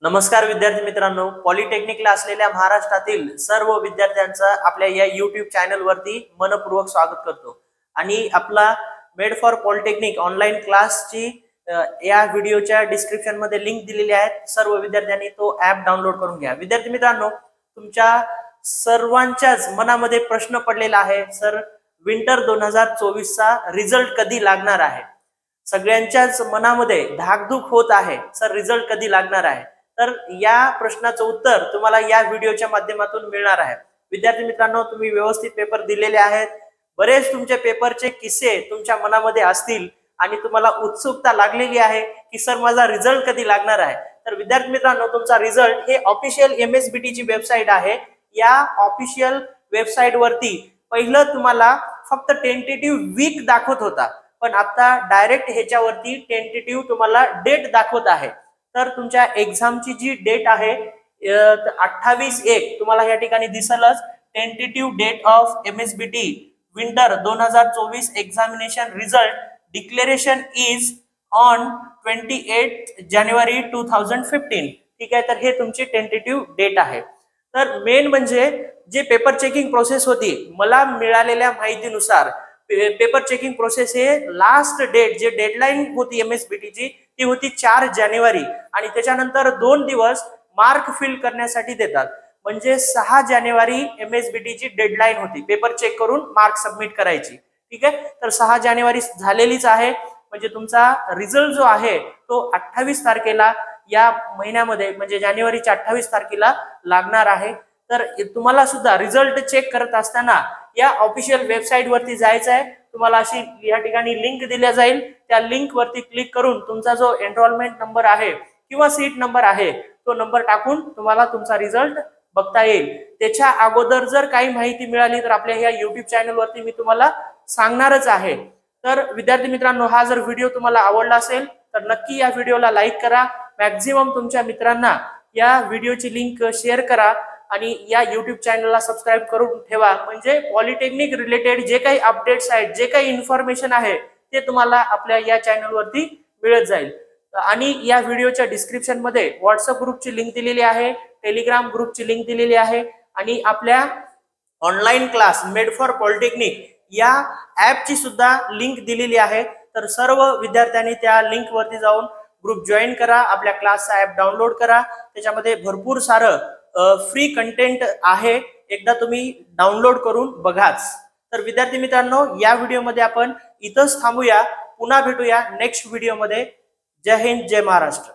नमस्कार विद्यार्थी मित्रांनो, पॉलिटेक्निकला असलेल्या महाराष्ट्रातील सर्व विद्यार्थ्यांचं आपल्या या YouTube चॅनल वरती मनपूर्वक स्वागत करतो। आणि आपला मेड फॉर पॉलिटेक्निक ऑनलाइन क्लासची या व्हिडिओच्या डिस्क्रिप्शन मध्ये लिंक दिलेली आहे। सर्व विद्यार्थ्यांनी तो ॲप डाउनलोड करून घ्या। विद्यार्थी मित्रांनो, तुमच्या सर्वांच्याच मनामध्ये प्रश्न पडलेला आहे, सर विंटर 2024 चा रिझल्ट कधी लागणार आहे। सगळ्यांच्याच मनामध्ये धाकधूक होत आहे, सर रिझल्ट कधी लागणार आहे। तर या प्रश्नाचं उत्तर तुम्हाला या व्हिडिओच्या माध्यमातून मिळणार आहे। विद्यार्थी मित्रांनो, तुम्ही व्यवस्थित पेपर दिलेले आहेत, बरेच तुमचे पेपरचे किस्से तुमच्या मनामध्ये असतील आणि तुम्हाला उत्सुकता लागलेली आहे की सर माझा रिझल्ट कधी लागणार आहे। तर विद्यार्थी मित्रांनो, तुमचा रिझल्ट हे ऑफिशियल MSBT ची वेबसाईट आहे। या ऑफिशियल वेबसाईट वरती पहिलं तुम्हाला फक्त टेंटेटिव्ह वीक दाखवत होता, पण आता डायरेक्ट ह्याच्यावरती टेंटेटिव्ह तुम्हाला डेट दाखवत आहे। तर तुमच्या एक्झामची जी डेट आहे 28/1 तुम्हाला या ठिकाणी दिसलच। Tentative date of MSBT winter 2024 examination result declaration is on 28 January 2015। ठीक आहे, तर हे तुमची टेंटेटिव्ह डेट आहे। तर मेन म्हणजे जे पेपर चेकिंग प्रोसेस होती, मला मिळालेल्या माहितीनुसार पेपर चेकिंग प्रोसेस हे लास्ट डेट जे डेडलाईन होती MSBT ची ती होती 4 जानेवारी आणि त्याच्यानंतर 2 दिवस मार्क फिल करण्यासाठी देतात। म्हणजे 6 जानेवारी MSBT ची डेडलाईन होती पेपर चेक करून मार्क सबमिट करायची। ठीक आहे, तर 6 जानेवारी झालेलीच आहे। म्हणजे तुमचा रिझल्ट जो आहे तो 28 तारखेला या महिन्यामध्ये म्हणजे जानेवारीच्या 28 तारखेला लागणार आहे। तर तुम्हाला सुद्धा रिझल्ट चेक करत असताना या ऑफिशियल वेबसाईट वरती जायचं आहे। तुम्हाला अशी या ठिकाणी लिंक दिल्या जाईल, त्या लिंक वरती क्लिक करून तुमचा जो एनरोलमेंट नंबर आहे किंवा सीट नंबर आहे तो नंबर टाकून तुम्हाला तुमचा रिझल्ट बघता येईल। त्याच्या अगोदर जर काही माहिती मिळाली तर आपल्या या YouTube चॅनल वरती मी तुम्हाला सांगणारच आहे। तर विद्यार्थी मित्रांनो, हा जर व्हिडिओ तुम्हाला आवडला असेल तर नक्की या व्हिडिओला लाईक करा, मॅक्झिमम तुमच्या मित्रांना या व्हिडिओची लिंक शेअर करा आणि या YouTube चॅनलला सबस्क्राइब करून ठेवा। म्हणजे पॉलिटेक्निक रिलेटेड जे काही अपडेट्स आहेत, जे काही इन्फॉर्मेशन आहे ते तुम्हाला आपल्या या चॅनल वरती मिळत जाईल। आणि या व्हिडिओच्या डिस्क्रिप्शन मध्ये WhatsApp ग्रुपची लिंक दिलेली आहे, टेलिग्राम ग्रुपची लिंक दिलेली आहे आणि आपल्या online class made for polytechnic या ॲपची सुद्धा लिंक दिलेली आहे। तर सर्व विद्यार्थ्यांनी त्या लिंक वरती जाऊन ग्रुप जॉईन करा, आपल्या क्लासचा ॲप डाउनलोड करा। त्याच्यामध्ये भरपूर सारं फ्री कंटेंट आहे, एकदा तुम्ही डाउनलोड करून बघाच। तर विद्यार्थी मित्रांनो, या व्हिडिओमध्ये आपण इथंच थांबूया, पुन्हा भेटूया नेक्स्ट व्हिडिओमध्ये। जय हिंद, जय महाराष्ट्र।